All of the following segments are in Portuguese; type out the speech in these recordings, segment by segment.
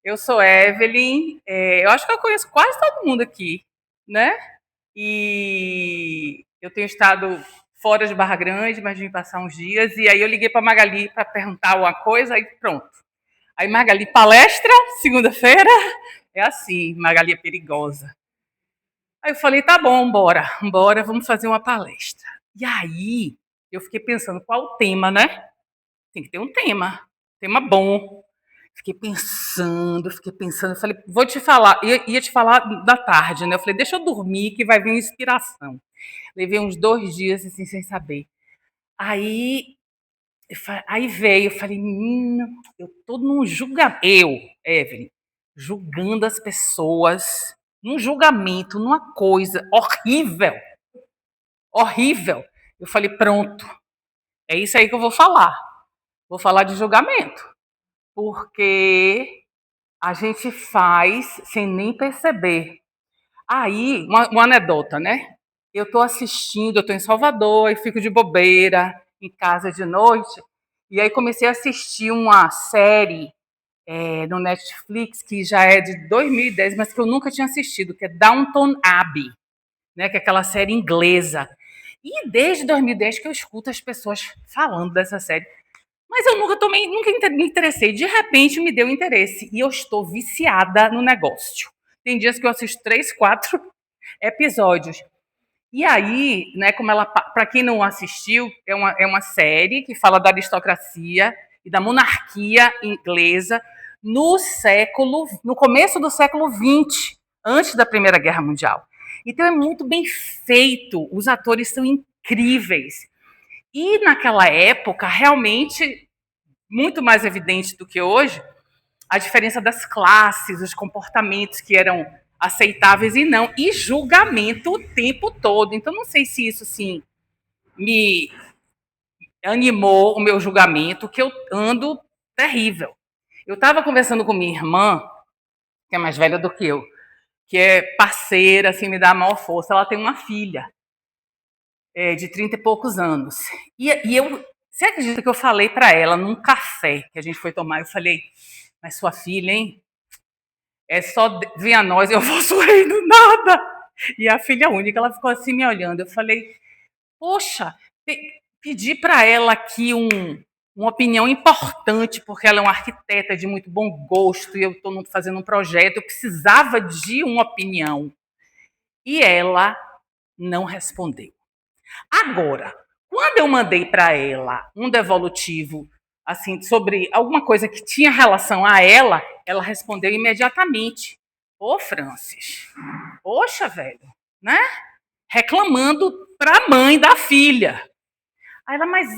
Eu sou Evelyn, eu acho que eu conheço quase todo mundo aqui, né? E eu tenho estado fora de Barra Grande, mas vim passar uns dias, e aí eu liguei para Magali para perguntar uma coisa, aí pronto. Aí Magali, palestra, segunda-feira, é assim, Magali é perigosa. Aí eu falei, tá bom, bora, vamos fazer uma palestra. E aí eu fiquei pensando, qual o tema, né? Tem que ter um tema bom. Fiquei pensando, eu falei, vou te falar, ia te falar da tarde, né? Eu falei, deixa eu dormir que vai vir uma inspiração. Levei uns 2 dias assim, sem saber. Aí, aí veio, eu falei, menina, eu tô num julgamento, Evelyn, julgando as pessoas, num julgamento, numa coisa horrível, horrível. Eu falei, pronto, é isso aí que eu vou falar. Vou falar de julgamento, porque a gente faz sem nem perceber. Aí, uma anedota, né? Eu estou assistindo, eu estou em Salvador, e fico de bobeira, em casa de noite, e aí comecei a assistir uma série no Netflix, que já é de 2010, mas que eu nunca tinha assistido, que é Downton Abbey, né? Que é aquela série inglesa. E desde 2010 que eu escuto as pessoas falando dessa série. Mas eu nunca me interessei. De repente me deu interesse. E eu estou viciada no negócio. Tem dias que eu assisto 3, 4 episódios. E aí, né, como ela, para quem não assistiu, é uma série que fala da aristocracia e da monarquia inglesa no começo do século XX, antes da Primeira Guerra Mundial. Então é muito bem feito, os atores são incríveis. E naquela época, realmente, muito mais evidente do que hoje, a diferença das classes, os comportamentos que eram aceitáveis e não, e julgamento o tempo todo. Então, não sei se isso, assim, me animou o meu julgamento, que eu ando terrível. Eu estava conversando com minha irmã, que é mais velha do que eu, que é parceira, assim, me dá a maior força. Ela tem uma filha de 30 e poucos anos. Você acredita que eu falei para ela num café que a gente foi tomar? Eu falei, mas sua filha, hein? É só vir a nós, eu vosso reino, nada. E a filha única, ela ficou assim me olhando. Eu falei, poxa, pedi para ela aqui uma opinião importante, porque ela é uma arquiteta de muito bom gosto e eu estou fazendo um projeto, eu precisava de uma opinião. E ela não respondeu. Agora, quando eu mandei para ela um devolutivo assim sobre alguma coisa que tinha relação a ela, ela respondeu imediatamente. Ô, Francis, poxa, velho, né? Reclamando para a mãe da filha. Aí ela, mas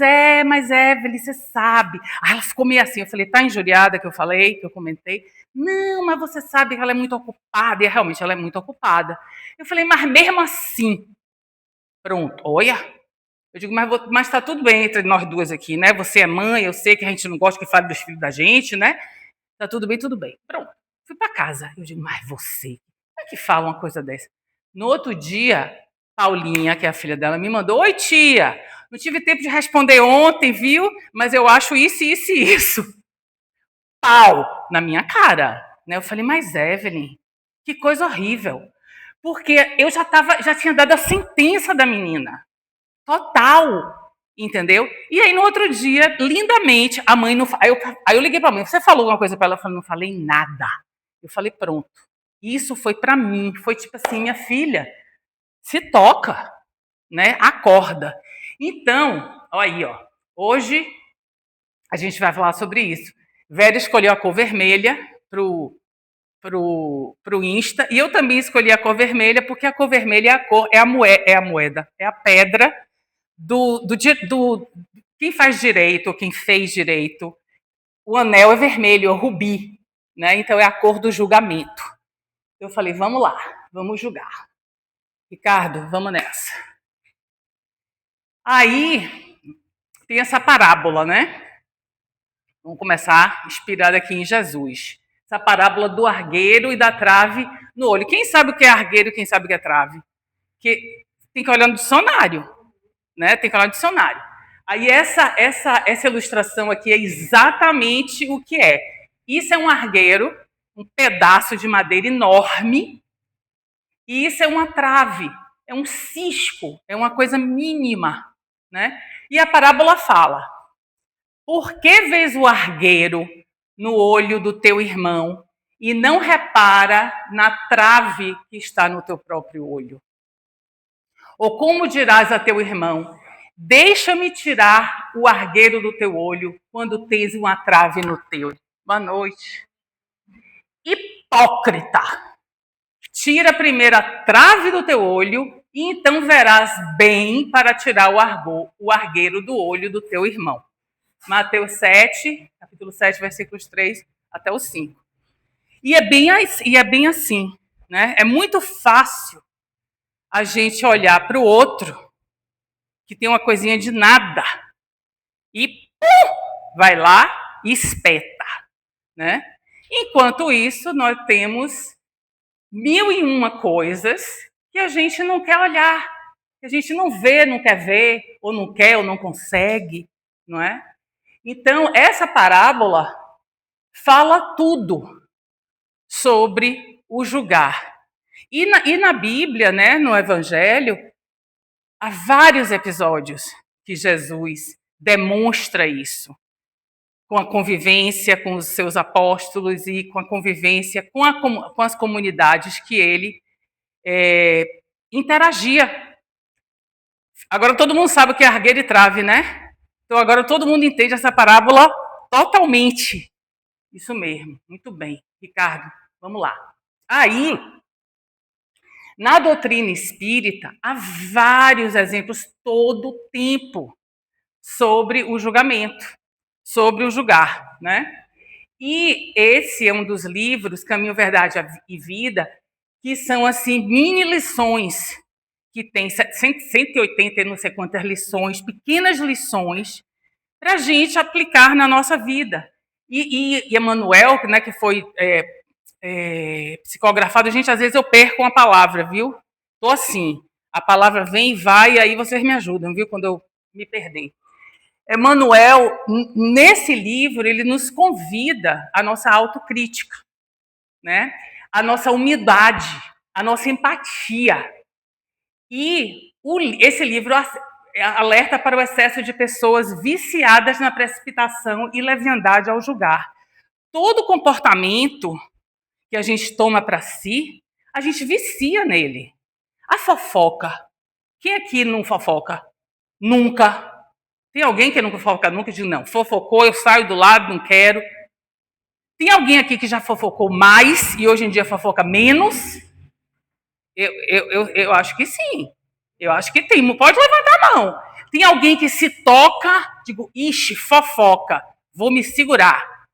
Evelyn, você sabe. Aí ela ficou meio assim, eu falei, tá injuriada que eu falei, que eu comentei? Não, mas você sabe que ela é muito ocupada, e realmente ela é muito ocupada. Eu falei, mas mesmo assim, pronto, olha, eu digo, mas tá tudo bem entre nós duas aqui, né? Você é mãe, eu sei que a gente não gosta que fale dos filhos da gente, né? Tá tudo bem, tudo bem. Pronto, fui para casa. Eu digo, mas você, como é que fala uma coisa dessa? No outro dia, Paulinha, que é a filha dela, me mandou, oi tia, não tive tempo de responder ontem, viu? Mas eu acho isso, isso e isso. Pau na minha cara. Né? Eu falei, mas Evelyn, que coisa horrível. Porque eu já tinha dado a sentença da menina. Total. Entendeu? E aí, no outro dia, lindamente, a mãe não. Aí eu liguei para a mãe. Você falou alguma coisa para ela? Eu falei, não falei nada. Eu falei, pronto. Isso foi para mim. Foi tipo assim, minha filha, se toca, né? Acorda. Então, olha aí, ó. Hoje a gente vai falar sobre isso. Vera escolheu a cor vermelha pro Insta. E eu também escolhi a cor vermelha, porque a cor vermelha é a pedra do quem faz direito ou quem fez direito. O anel é vermelho, é o rubi, né? Então é a cor do julgamento. Eu falei, vamos lá, vamos julgar. Ricardo, vamos nessa. Aí tem essa parábola, né? Vamos começar inspirada aqui em Jesus. Essa parábola do argueiro e da trave no olho. Quem sabe o que é argueiro e quem sabe o que é trave? Que tem que olhar no dicionário, né? Tem que olhar no dicionário. Aí essa ilustração aqui é exatamente o que é. Isso é um argueiro um pedaço de madeira enorme, e isso é uma trave, é um cisco, é uma coisa mínima, né? E a parábola fala: por que vês o argueiro no olho do teu irmão e não repara na trave que está no teu próprio olho? Ou como dirás a teu irmão: deixa-me tirar o argueiro do teu olho, quando tens uma trave no teu? Boa noite. Hipócrita! Tira primeiro a trave do teu olho, e então verás bem para tirar o argueiro do olho do teu irmão. Mateus 7, capítulo 7, versículos 3 até o 5. E é bem assim, né? É muito fácil a gente olhar para o outro, que tem uma coisinha de nada, e vai lá e espeta, né? Enquanto isso, nós temos 1001 coisas que a gente não quer olhar, que a gente não vê, não quer ver, ou não quer, ou não consegue, não é? Então, essa parábola fala tudo sobre o julgar. E na Bíblia, né, no Evangelho, há vários episódios que Jesus demonstra isso, com a convivência com os seus apóstolos e com a convivência com as comunidades que ele interagia. Agora todo mundo sabe o que é argueiro e trave, né? Então agora todo mundo entende essa parábola totalmente. Isso mesmo, muito bem. Ricardo, vamos lá. Aí, na doutrina espírita, há vários exemplos todo o tempo sobre o julgamento, sobre o julgar, né? E esse é um dos livros, Caminho, Verdade e Vida, que são, assim, mini lições, que tem 180 e não sei quantas lições, pequenas lições, para a gente aplicar na nossa vida. E Emmanuel, né, que foi psicografado, gente, às vezes eu perco uma palavra, viu? Tô assim, a palavra vem e vai, e aí vocês me ajudam, viu, quando eu me perder. Emmanuel, nesse livro, ele nos convida à nossa autocrítica, né? A nossa humildade, a nossa empatia. E esse livro alerta para o excesso de pessoas viciadas na precipitação e leviandade ao julgar. Todo comportamento que a gente toma para si, a gente vicia nele. A fofoca. Quem aqui não fofoca? Nunca. Tem alguém que não fofoca nunca e diz, não, fofocou, eu saio do lado, não quero. Tem alguém aqui que já fofocou mais e hoje em dia fofoca menos? Eu acho que sim. Eu acho que tem. Pode levantar a mão. Tem alguém que se toca, digo, ixi, fofoca, vou me segurar.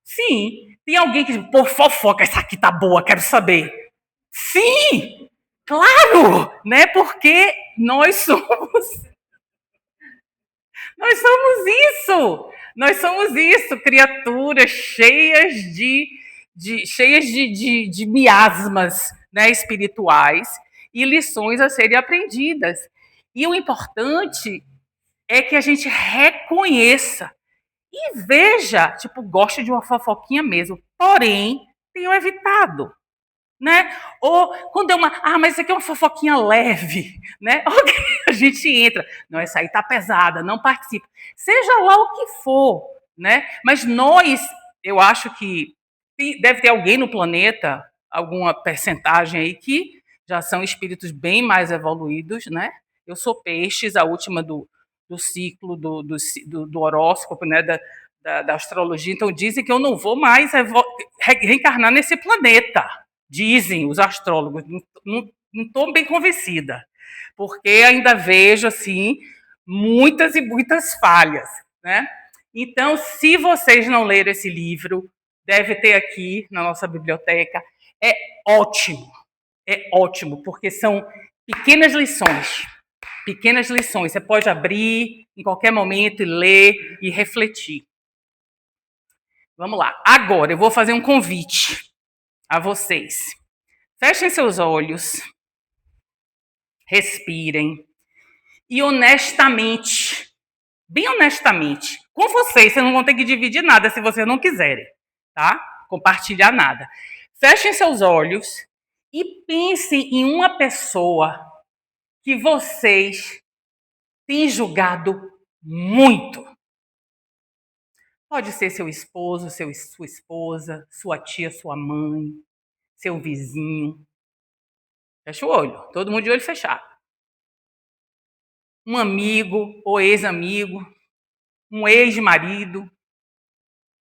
Sim. Tem alguém que diz, pô, fofoca, essa aqui tá boa, quero saber. Sim, claro, né? Porque nós somos isso. Nós somos isso, criaturas cheias de miasmas, né, espirituais e lições a serem aprendidas. E o importante é que a gente reconheça e veja, tipo, gosto de uma fofoquinha mesmo, porém, tenho evitado. Né? Ou quando é mas isso aqui é uma fofoquinha leve, né? Ok, a gente entra. Não, essa aí tá pesada, não participa. Seja lá o que for, né? Mas eu acho que deve ter alguém no planeta, alguma percentagem aí que já são espíritos bem mais evoluídos, né? Eu sou peixes, a última do ciclo do horóscopo, né? Da astrologia. Então dizem que eu não vou mais reencarnar nesse planeta. Dizem os astrólogos, não estou bem convencida, porque ainda vejo assim muitas e muitas falhas, né? Então, se vocês não leram esse livro, deve ter aqui na nossa biblioteca. É ótimo, porque são pequenas lições. Pequenas lições. Você pode abrir em qualquer momento e ler e refletir. Vamos lá. Agora eu vou fazer um convite a vocês. Fechem seus olhos, respirem e honestamente, bem honestamente, com vocês não vão ter que dividir nada se vocês não quiserem, tá? compartilhar nada. Fechem seus olhos e pensem em uma pessoa que vocês têm julgado muito. Pode ser seu esposo, sua esposa, sua tia, sua mãe, seu vizinho. Fecha o olho, todo mundo de olho fechado. Um amigo ou ex-amigo, um ex-marido,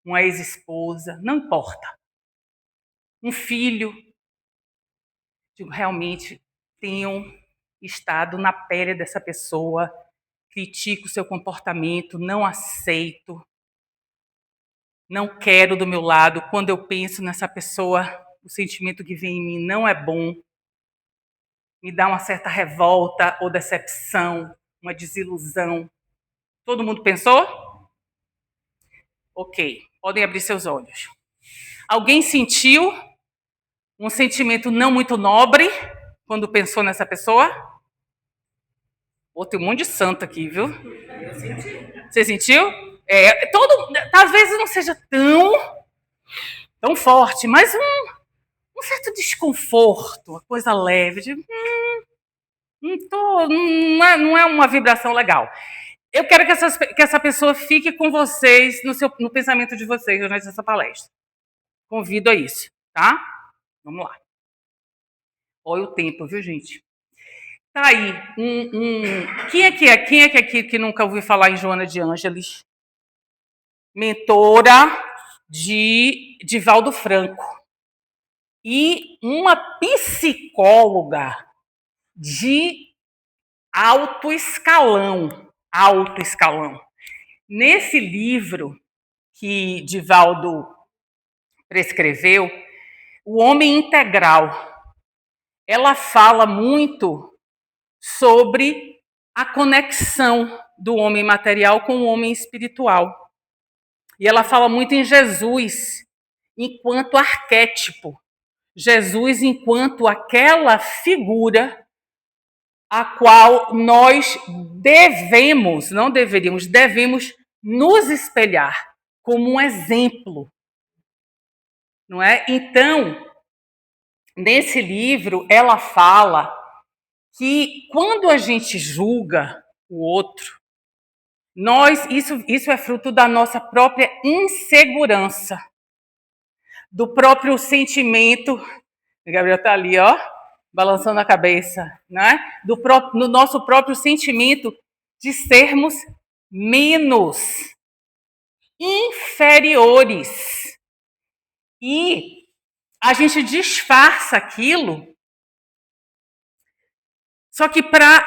uma ex-esposa, não importa. Um filho. Realmente tenham estado na pele dessa pessoa, critico o seu comportamento, não aceito, não quero do meu lado. Quando eu penso nessa pessoa, o sentimento que vem em mim não é bom, me dá uma certa revolta ou decepção, uma desilusão. Todo mundo pensou? Ok, podem abrir seus olhos. Alguém sentiu um sentimento não muito nobre quando pensou nessa pessoa? Tem um monte de santo aqui, viu? Eu senti. Você sentiu? Às vezes não seja tão forte, mas um certo desconforto, uma coisa leve, de não é uma vibração legal. Eu quero que essa pessoa fique com vocês no pensamento de vocês durante essa palestra. Convido a isso, tá? Vamos lá. Olha o tempo, viu, gente? Tá aí, quem é que aqui que nunca ouviu falar em Joana de Ângeles? Mentora de Divaldo Franco. E uma psicóloga de alto escalão. Alto escalão. Nesse livro que Divaldo prescreveu, O Homem Integral, ela fala muito sobre a conexão do homem material com o homem espiritual. E ela fala muito em Jesus enquanto arquétipo. Jesus enquanto aquela figura a qual nós devemos nos espelhar como um exemplo. Não é? Então, nesse livro, ela fala que quando a gente julga o outro, isso é fruto da nossa própria insegurança, do próprio sentimento. O Gabriel está ali, ó, balançando a cabeça, né? No nosso próprio sentimento de sermos menos, inferiores. E a gente disfarça aquilo. Só que para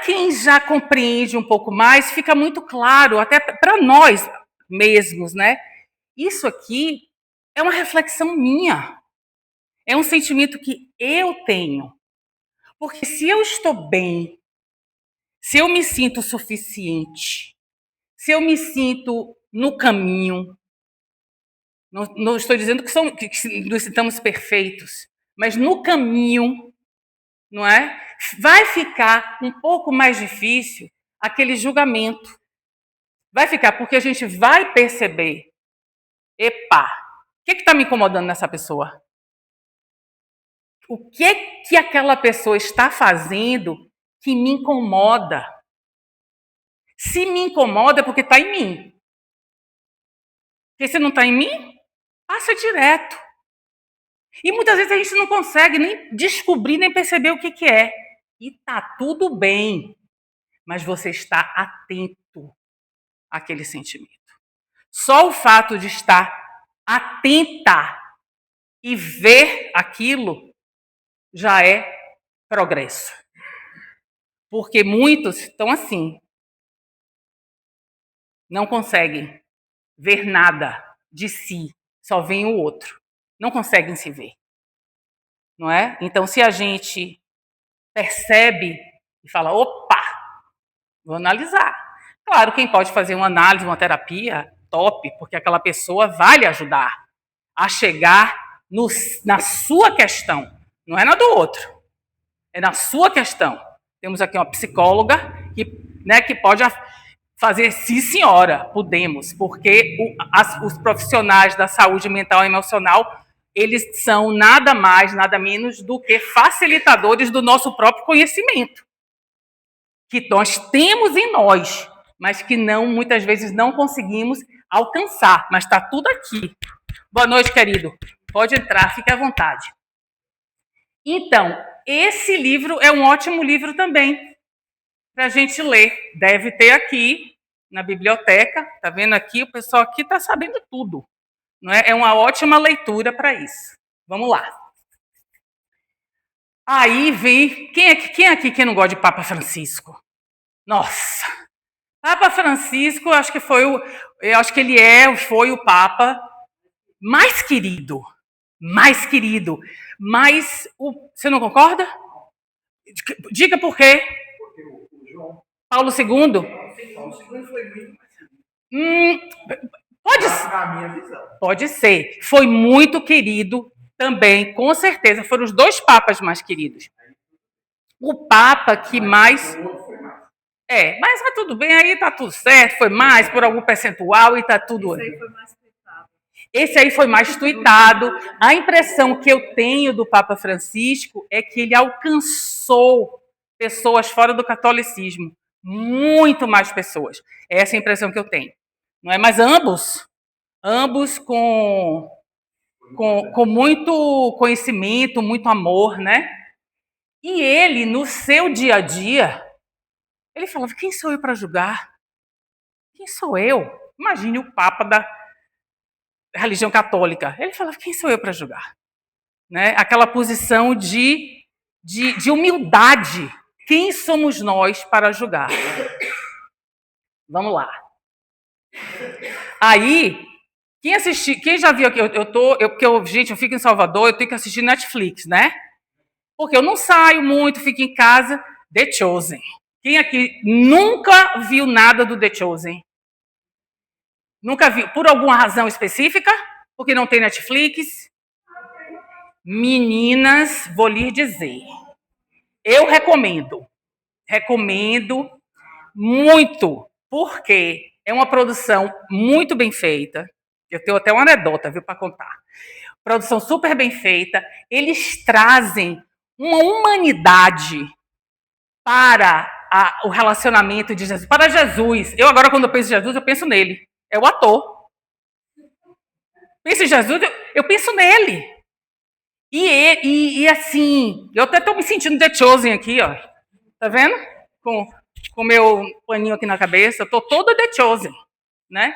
quem já compreende um pouco mais, fica muito claro, até para nós mesmos, né? Isso aqui é uma reflexão minha. É um sentimento que eu tenho. Porque se eu estou bem, se eu me sinto suficiente, se eu me sinto no caminho, não estou dizendo que nós estamos perfeitos, mas no caminho, não é? Vai ficar um pouco mais difícil aquele julgamento. Vai ficar, porque a gente vai perceber, epa, o que está me incomodando nessa pessoa? O que aquela pessoa está fazendo que me incomoda? Se me incomoda é porque está em mim. Porque se não está em mim, passa direto. E muitas vezes a gente não consegue nem descobrir, nem perceber o que é. E tá tudo bem, mas você está atento àquele sentimento. Só o fato de estar atenta e ver aquilo já é progresso. Porque muitos estão assim, não conseguem ver nada de si, só veem o outro. Não conseguem se ver. Não é? Então, se a gente percebe e fala, opa, vou analisar. Claro, quem pode fazer uma análise, uma terapia, top, porque aquela pessoa vai lhe ajudar a chegar na sua questão. Não é na do outro, é na sua questão. Temos aqui uma psicóloga que pode Fazer, sim, senhora, podemos, porque os profissionais da saúde mental e emocional, eles são nada mais, nada menos do que facilitadores do nosso próprio conhecimento, que nós temos em nós, mas que muitas vezes não conseguimos alcançar, mas está tudo aqui. Boa noite, querido. Pode entrar, fique à vontade. Então, esse livro é um ótimo livro também para a gente ler. Deve ter aqui na biblioteca. Tá vendo aqui? O pessoal aqui está sabendo tudo. Não é? É uma ótima leitura para isso. Vamos lá. Aí vem... Quem aqui que não gosta de Papa Francisco? Nossa! Papa Francisco, acho que foi eu acho que foi o Papa mais querido. Mais querido. Mas você não concorda? Diga por quê. Porque o João Paulo II? Paulo II foi muito pode ser. Foi muito querido também, com certeza. Foram os dois papas mais queridos. O papa que mais... mas tá tudo bem, aí tá tudo certo, foi mais por algum percentual e tá tudo... Esse aí foi mais tuitado. A impressão que eu tenho do Papa Francisco é que ele alcançou pessoas fora do catolicismo. Muito mais pessoas. Essa é a impressão que eu tenho. Não é? Mas ambos com muito conhecimento, muito amor, né? E ele, no seu dia a dia, ele falava, quem sou eu para julgar? Quem sou eu? Imagine o Papa da religião católica. Ele falava, quem sou eu para julgar? Né? Aquela posição de humildade. Quem somos nós para julgar? Vamos lá. Aí, quem já viu aqui, gente, eu fico em Salvador, eu tenho que assistir Netflix, né? Porque eu não saio muito, fico em casa. The Chosen. Quem aqui nunca viu nada do The Chosen? Nunca viu? Por alguma razão específica? Porque não tem Netflix? Meninas, vou lhes dizer. Eu recomendo. Recomendo muito, porque é uma produção muito bem feita. Eu tenho até uma anedota, viu, para contar. Produção super bem feita. Eles trazem uma humanidade para o relacionamento de Jesus. Para Jesus. Eu agora, quando eu penso em Jesus, eu penso nele. É o ator. Penso em Jesus, eu penso nele. E assim, eu até estou me sentindo The Chosen aqui, ó. Tá vendo? Com meu paninho aqui na cabeça. Eu tô toda The Chosen, né?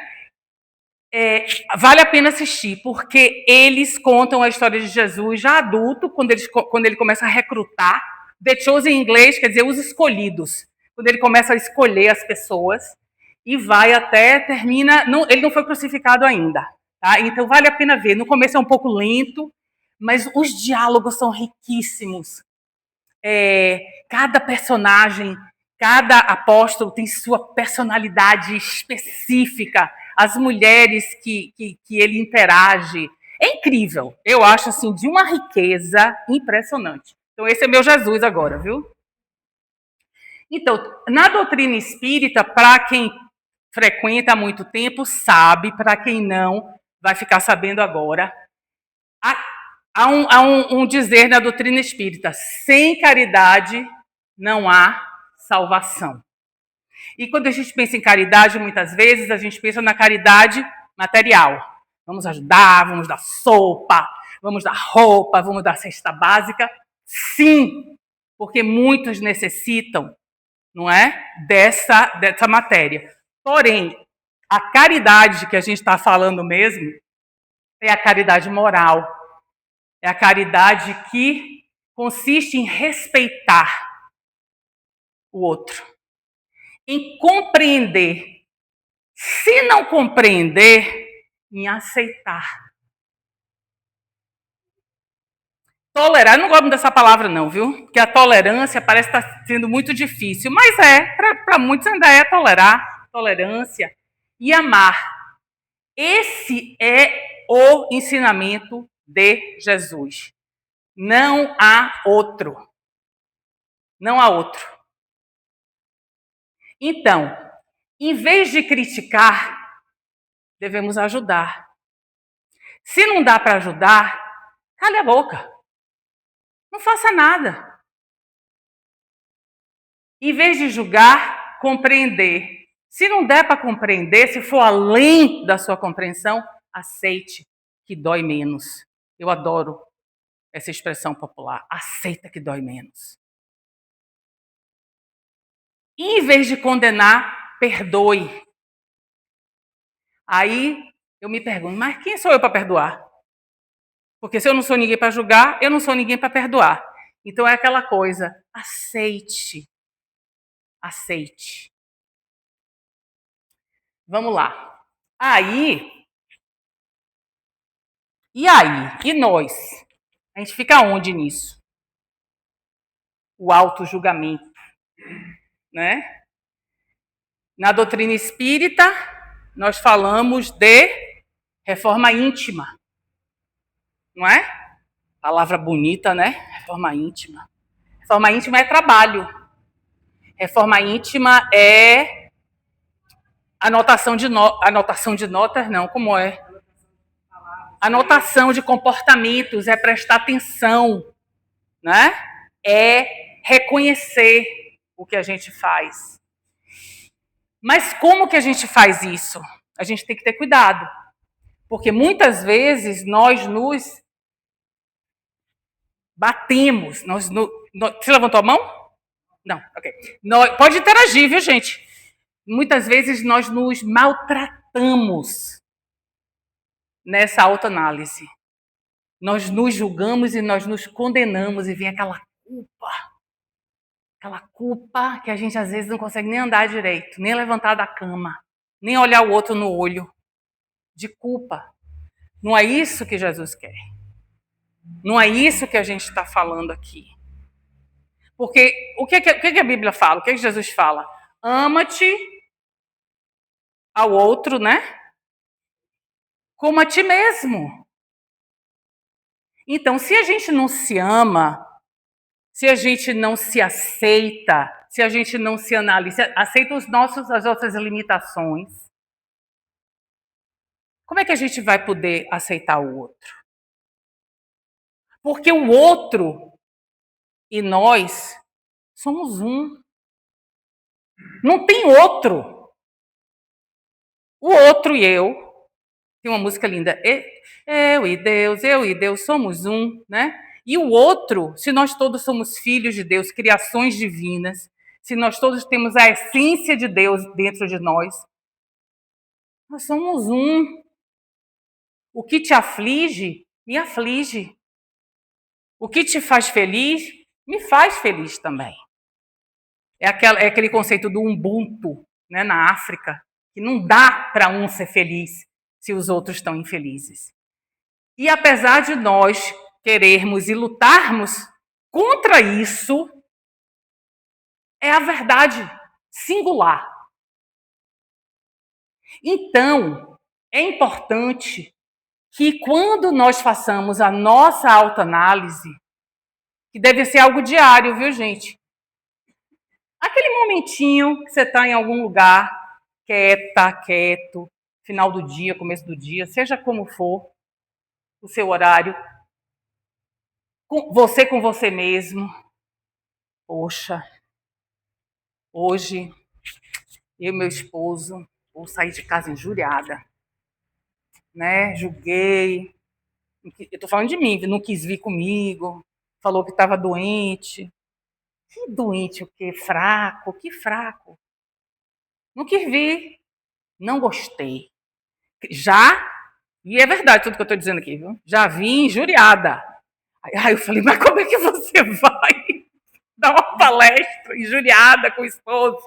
Vale a pena assistir, porque eles contam a história de Jesus já adulto, quando ele começa a recrutar. The Chosen em inglês quer dizer os escolhidos. Quando ele começa a escolher as pessoas e vai até, termina... ele não foi crucificado ainda, tá? Então vale a pena ver. No começo é um pouco lento, mas os diálogos são riquíssimos. Cada personagem, cada apóstolo tem sua personalidade específica. As mulheres que ele interage. É incrível. Eu acho, assim, de uma riqueza impressionante. Então, esse é meu Jesus agora, viu? Então, na doutrina espírita, para quem frequenta há muito tempo, sabe. Para quem não, vai ficar sabendo agora. Há um dizer na doutrina espírita: sem caridade não há salvação. E quando a gente pensa em caridade, muitas vezes a gente pensa na caridade material. Vamos ajudar, vamos dar sopa, vamos dar roupa, vamos dar cesta básica. Sim, porque muitos necessitam, não é, dessa matéria. Porém, a caridade que a gente está falando mesmo é a caridade moral. É a caridade que consiste em respeitar o outro, em compreender. Se não compreender, em aceitar. Tolerar, eu não gosto dessa palavra não, viu? Porque a tolerância parece estar sendo muito difícil, mas para muitos ainda é tolerar, tolerância e amar. Esse é o ensinamento de Jesus. Não há outro. Não há outro. Então, Em vez de criticar, devemos ajudar. Se não dá para ajudar, cale a boca. Não faça nada. Em vez de julgar, compreender. Se não der para compreender, se for além da sua compreensão, aceite que dói menos. Eu adoro essa expressão popular. Aceita que dói menos. E, em vez de condenar, perdoe. Aí eu me pergunto, mas quem sou eu para perdoar? Porque se eu não sou ninguém para julgar, eu não sou ninguém para perdoar. Então é aquela coisa, aceite. Aceite. Vamos lá. E nós? A gente fica onde nisso? O auto-julgamento, né? Na doutrina espírita, nós falamos de reforma íntima, não é? Palavra bonita, né? Reforma íntima. Reforma íntima é trabalho. Reforma íntima é anotação de notas, não, como é? Anotação de comportamentos, é prestar atenção, né? É reconhecer o que a gente faz. Mas como que a gente faz isso? A gente tem que ter cuidado, porque muitas vezes nós nos batemos. Você levantou a mão? Não, ok. Pode interagir, viu, gente? Muitas vezes nós nos maltratamos nessa autoanálise. Nós nos julgamos e nós nos condenamos e vem aquela culpa que a gente às vezes não consegue nem andar direito, nem levantar da cama, nem olhar o outro no olho, de culpa. Não é isso que Jesus quer. Não é isso que a gente está falando aqui. Porque o que a Bíblia fala? O que Jesus fala? Ama-te ao outro, né? Como a ti mesmo. Então, se a gente não se ama, se a gente não se aceita, se a gente não se analisa, aceita as nossas limitações, como é que a gente vai poder aceitar o outro? Porque o outro e nós somos um. Não tem outro. O outro e eu. Tem uma música linda. Eu e Deus somos um, né? E o outro, se nós todos somos filhos de Deus, criações divinas, se nós todos temos a essência de Deus dentro de nós somos um. O que te aflige, me aflige. O que te faz feliz, me faz feliz também. É aquele conceito do Ubuntu, né, na África, que não dá para um ser feliz se os outros estão infelizes. E apesar de nós querermos e lutarmos contra isso, é a verdade singular. Então, é importante que quando nós façamos a nossa autoanálise, que deve ser algo diário, viu, gente? Aquele momentinho que você está em algum lugar, quieto, final do dia, começo do dia, seja como for o seu horário, com você mesmo. Poxa, hoje eu e meu esposo vou sair de casa injuriada, né? Julguei. Eu estou falando de mim, não quis vir comigo, falou que estava doente. Que doente o quê? Fraco? Que fraco? Não quis vir, não gostei. E é verdade tudo que eu estou dizendo aqui, viu? Já vim injuriada. Aí eu falei, mas como é que você vai dar uma palestra injuriada com o esposo?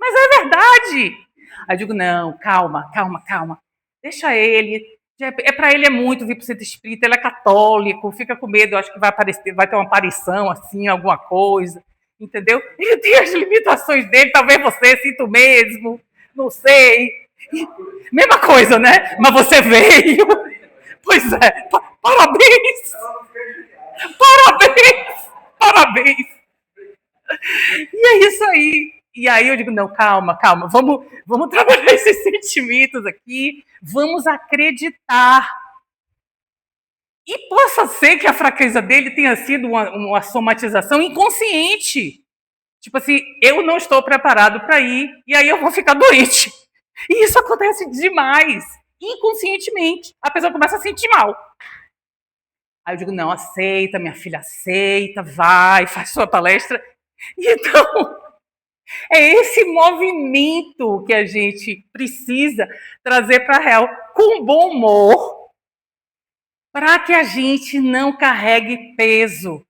Mas é verdade. Aí eu digo, não, calma. Deixa ele. Para ele é muito vir para o centro espírita, ele é católico, fica com medo, eu acho que vai ter uma aparição, assim, alguma coisa, entendeu? Ele tem as limitações dele, talvez você sinta o mesmo, não sei. Mesma coisa, né? Mas você veio. Pois é, parabéns! Parabéns! E é isso aí. E aí eu digo, não, calma, calma, vamos trabalhar esses sentimentos aqui, vamos acreditar. E possa ser que a fraqueza dele tenha sido uma somatização inconsciente. Tipo assim, eu não estou preparado para ir, e aí eu vou ficar doente. E isso acontece demais, inconscientemente. A pessoa começa a sentir mal. Aí eu digo, não, aceita, minha filha, aceita, vai, faz sua palestra. Então, é esse movimento que a gente precisa trazer para a real, com bom humor, para que a gente não carregue peso,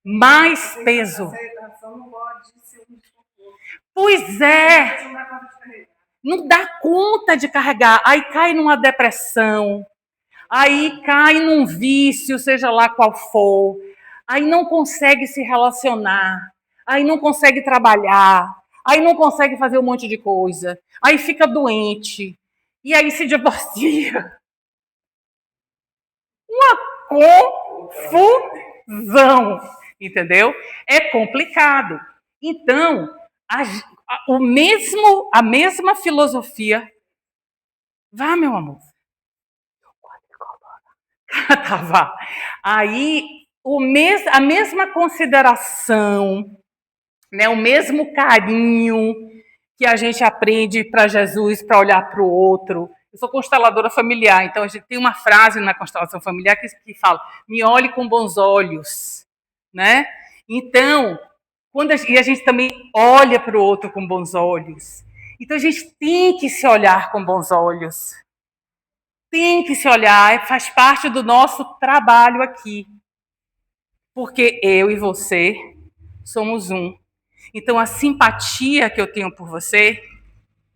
mais peso. Pois é, não dá conta de carregar, aí cai numa depressão, aí cai num vício, seja lá qual for, aí não consegue se relacionar, aí não consegue trabalhar, aí não consegue fazer um monte de coisa, aí fica doente, e aí se divorcia. Confusão, entendeu? É complicado. Então, a mesma filosofia. Vá, meu amor. Tá, vá. Aí, a mesma consideração, né, o mesmo carinho que a gente aprende para Jesus, para olhar para o outro. Eu sou consteladora familiar, então a gente tem uma frase na constelação familiar que fala: me olhe com bons olhos, né? Então, e a gente também olha para o outro com bons olhos. Então a gente tem que se olhar com bons olhos. Tem que se olhar, faz parte do nosso trabalho aqui. Porque eu e você somos um. Então a simpatia que eu tenho por você,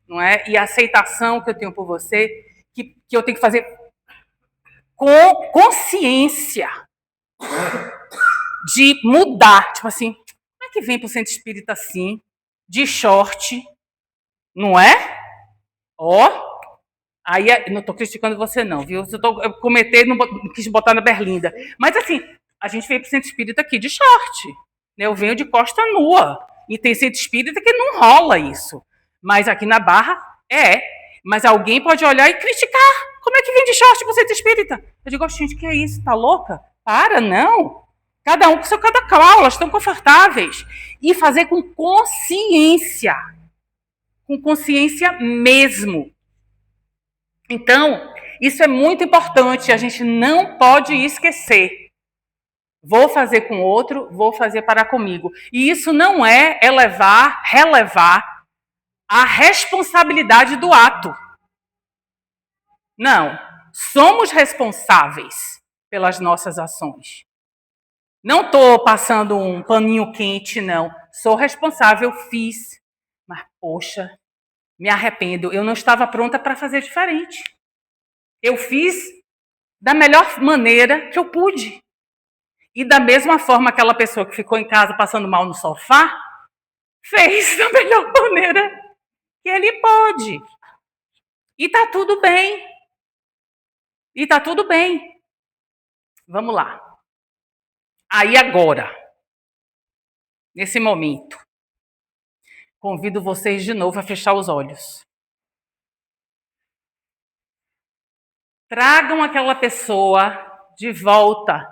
não é? E a aceitação que eu tenho por você, que eu tenho que fazer com consciência de mudar. Tipo assim, como é que vem para o centro espírita assim, de short, não é? Ó, aí não estou criticando você não, viu? Eu cometer, não quis botar na berlinda. Mas assim, a gente veio para o centro espírita aqui de short. Né? Eu venho de costa nua. E tem centro espírita que não rola isso. Mas aqui na Barra, é. Mas alguém pode olhar e criticar. Como é que vem de short para o centro espírita? Eu digo, gente, que é isso? Tá louca? Para, não. Cada um com seu cada qual, elas estão confortáveis. E fazer com consciência. Com consciência mesmo. Então, isso é muito importante, a gente não pode esquecer. Vou fazer com outro, vou fazer para comigo. E isso não é relevar a responsabilidade do ato. Não, somos responsáveis pelas nossas ações. Não estou passando um paninho quente, não. Sou responsável, fiz. Mas, poxa, me arrependo. Eu não estava pronta para fazer diferente. Eu fiz da melhor maneira que eu pude. E da mesma forma, aquela pessoa que ficou em casa passando mal no sofá, fez da melhor maneira que ele pôde. E tá tudo bem. E tá tudo bem. Vamos lá. Aí agora, nesse momento, convido vocês de novo a fechar os olhos. Tragam aquela pessoa de volta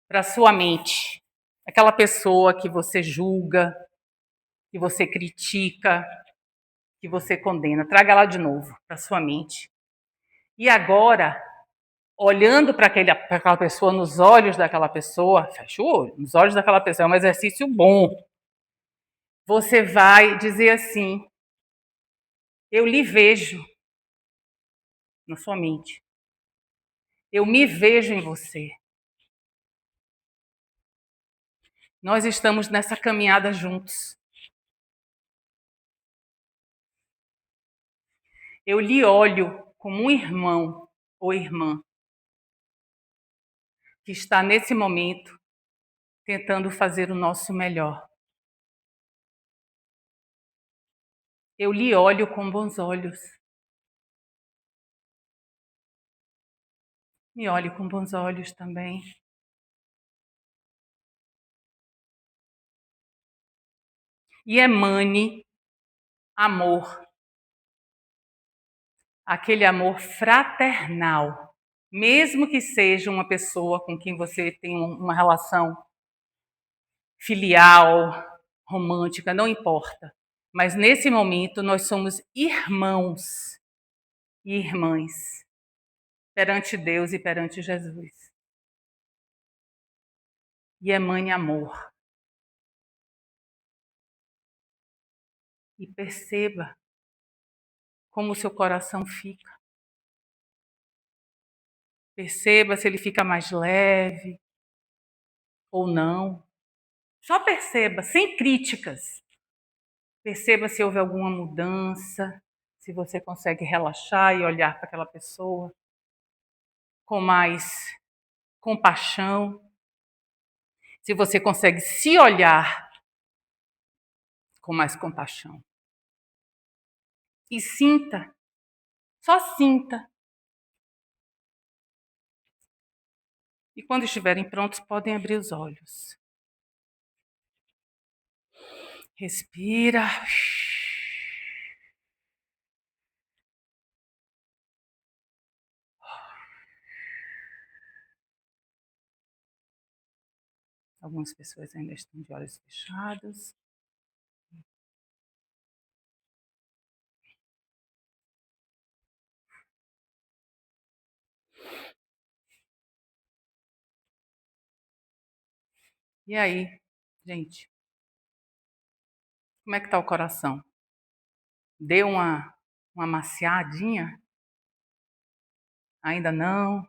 para sua mente. Aquela pessoa que você julga, que você critica, que você condena. Traga ela de novo para sua mente. E agora, olhando para aquela pessoa, nos olhos daquela pessoa, fecha o olho, nos olhos daquela pessoa, é um exercício bom. Você vai dizer assim: eu lhe vejo na sua mente. Eu me vejo em você. Nós estamos nessa caminhada juntos. Eu lhe olho como um irmão ou irmã que está nesse momento tentando fazer o nosso melhor. Eu lhe olho com bons olhos. Me olhe com bons olhos também. e emane amor, aquele amor fraternal, mesmo que seja uma pessoa com quem você tem uma relação filial, romântica, não importa. Mas nesse momento nós somos irmãos e irmãs perante Deus e perante Jesus. E emane amor. E perceba como o seu coração fica. Perceba se ele fica mais leve ou não. Só perceba, sem críticas. Perceba se houve alguma mudança, se você consegue relaxar e olhar para aquela pessoa com mais compaixão, se você consegue se olhar com mais compaixão. E sinta, só sinta. E quando estiverem prontos, podem abrir os olhos. Respira. Algumas pessoas ainda estão de olhos fechados. E aí, gente? Como é que está o coração? Deu uma maciadinha? Ainda não?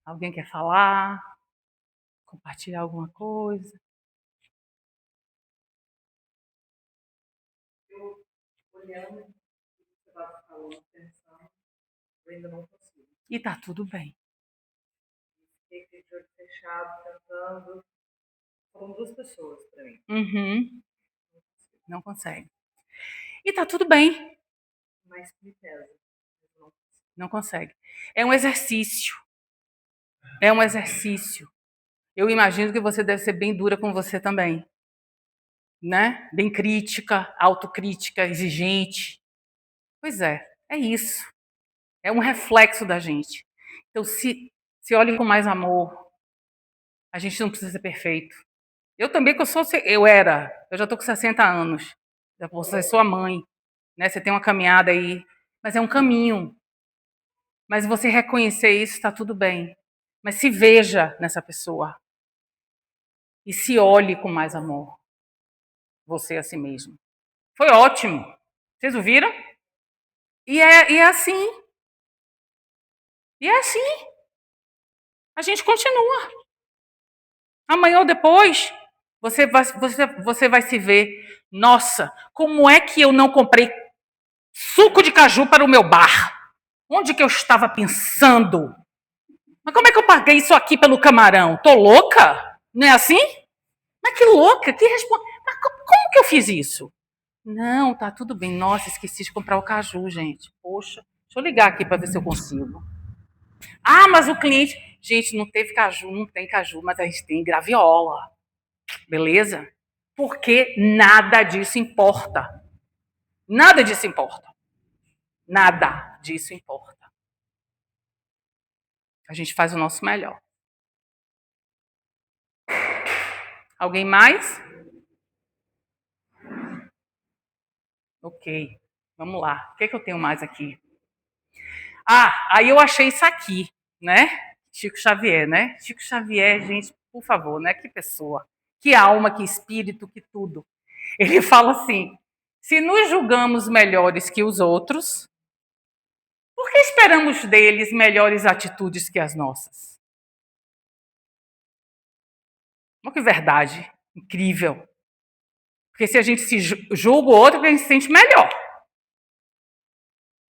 Alguém quer falar? Compartilhar alguma coisa? Eu olhando, você estava falando, pensando, eu ainda não consigo. E tá tudo bem. Fiquei de olho fechado, tentando. Foram duas pessoas para mim. Uhum. Não consegue. E tá tudo bem. Mas me pesa. Não consegue. É um exercício. É um exercício. Eu imagino que você deve ser bem dura com você também. Né? Bem crítica, autocrítica, exigente. Pois é isso. É um reflexo da gente. Então, se olhem com mais amor. A gente não precisa ser perfeito. Eu também, que eu já estou com 60 anos. Já vou ser sua mãe. Né? Você tem uma caminhada aí. Mas é um caminho. Mas você reconhecer isso, está tudo bem. Mas se veja nessa pessoa. E se olhe com mais amor. Você a si mesmo. Foi ótimo. Vocês ouviram? E é assim. E é assim. A gente continua. Amanhã ou depois, você vai se ver. Nossa, como é que eu não comprei suco de caju para o meu bar? Onde que eu estava pensando? Mas como é que eu paguei isso aqui pelo camarão? Tô louca? Não é assim? Mas que louca, que responde. Mas como que eu fiz isso? Não, tá tudo bem. Nossa, esqueci de comprar o caju, gente. Poxa, deixa eu ligar aqui para ver se eu consigo. Ah, mas o cliente. Gente, não teve caju, não tem caju, mas a gente tem graviola. Beleza? Porque nada disso importa. Nada disso importa. Nada disso importa. A gente faz o nosso melhor. Alguém mais? Ok. Vamos lá. O que é que eu tenho mais aqui? Ah, aí eu achei isso aqui, né? Chico Xavier, né? Chico Xavier, gente, por favor, né? Que pessoa, que alma, que espírito, que tudo. Ele fala assim: se nos julgamos melhores que os outros, por que esperamos deles melhores atitudes que as nossas? Olha que verdade incrível. Porque se a gente se julga o outro, a gente se sente melhor.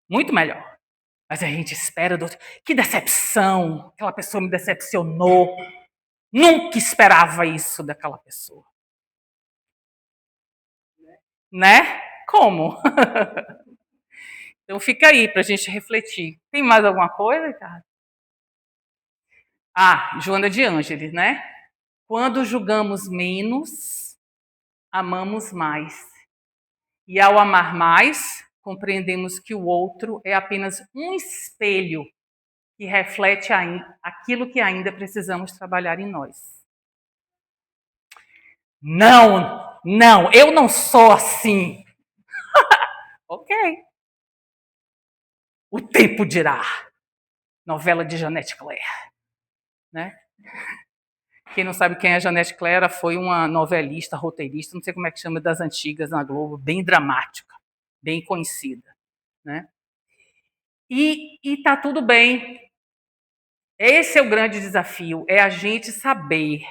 Muito melhor. Mas a gente espera do outro. Que decepção! Aquela pessoa me decepcionou. Nunca esperava isso daquela pessoa. Né? Como? Então fica aí para a gente refletir. Tem mais alguma coisa, Ricardo? Ah, Joana de Ângeles, né? Quando julgamos menos, amamos mais. E ao amar mais, compreendemos que o outro é apenas um espelho que reflete aquilo que ainda precisamos trabalhar em nós. Não, não, eu não sou assim. Ok. O tempo dirá. Novela de Janete Claire. Né? Quem não sabe quem é a Janete Claire, foi uma novelista, roteirista, não sei como é que chama, das antigas na Globo, bem dramática, bem conhecida. Né? E tá tudo bem. Esse é o grande desafio, é a gente saber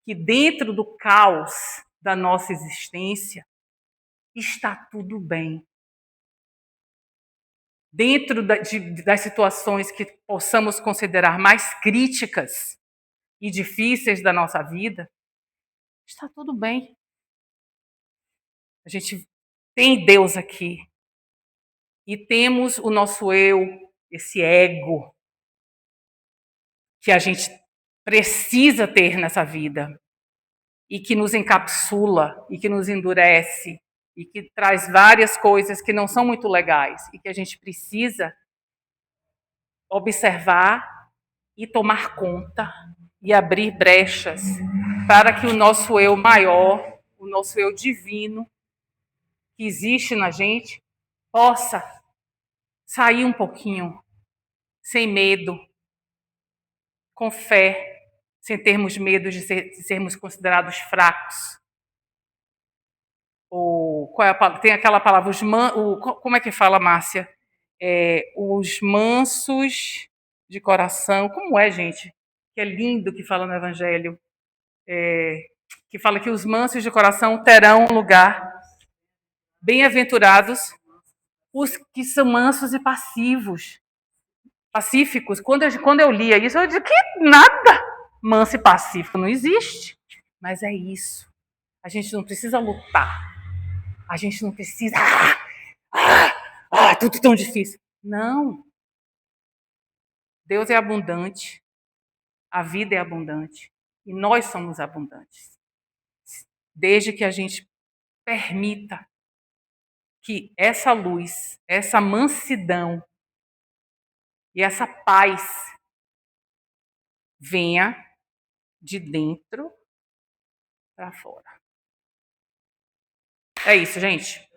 que dentro do caos da nossa existência está tudo bem. Dentro das situações que possamos considerar mais críticas e difíceis da nossa vida, está tudo bem. A gente tem Deus aqui. E temos o nosso eu, esse ego, que a gente precisa ter nessa vida, e que nos encapsula, e que nos endurece, e que traz várias coisas que não são muito legais, e que a gente precisa observar e tomar conta, e abrir brechas, para que o nosso eu maior, o nosso eu divino, que existe na gente, possa sair um pouquinho, sem medo, com fé, sem termos medo de sermos considerados fracos. Ou, tem aquela palavra, como é que fala, Márcia? Os mansos de coração. Como é, gente? Que é lindo que fala no Evangelho. Que fala que os mansos de coração terão um lugar. Bem-aventurados os que são mansos e pacíficos. Quando eu lia isso, eu disse que nada manso e pacífico não existe. Mas é isso. A gente não precisa lutar. A gente não precisa. Tudo tão difícil. Não. Deus é abundante. A vida é abundante. E nós somos abundantes. Desde que a gente permita que essa luz, essa mansidão e essa paz venha de dentro para fora. É isso, gente.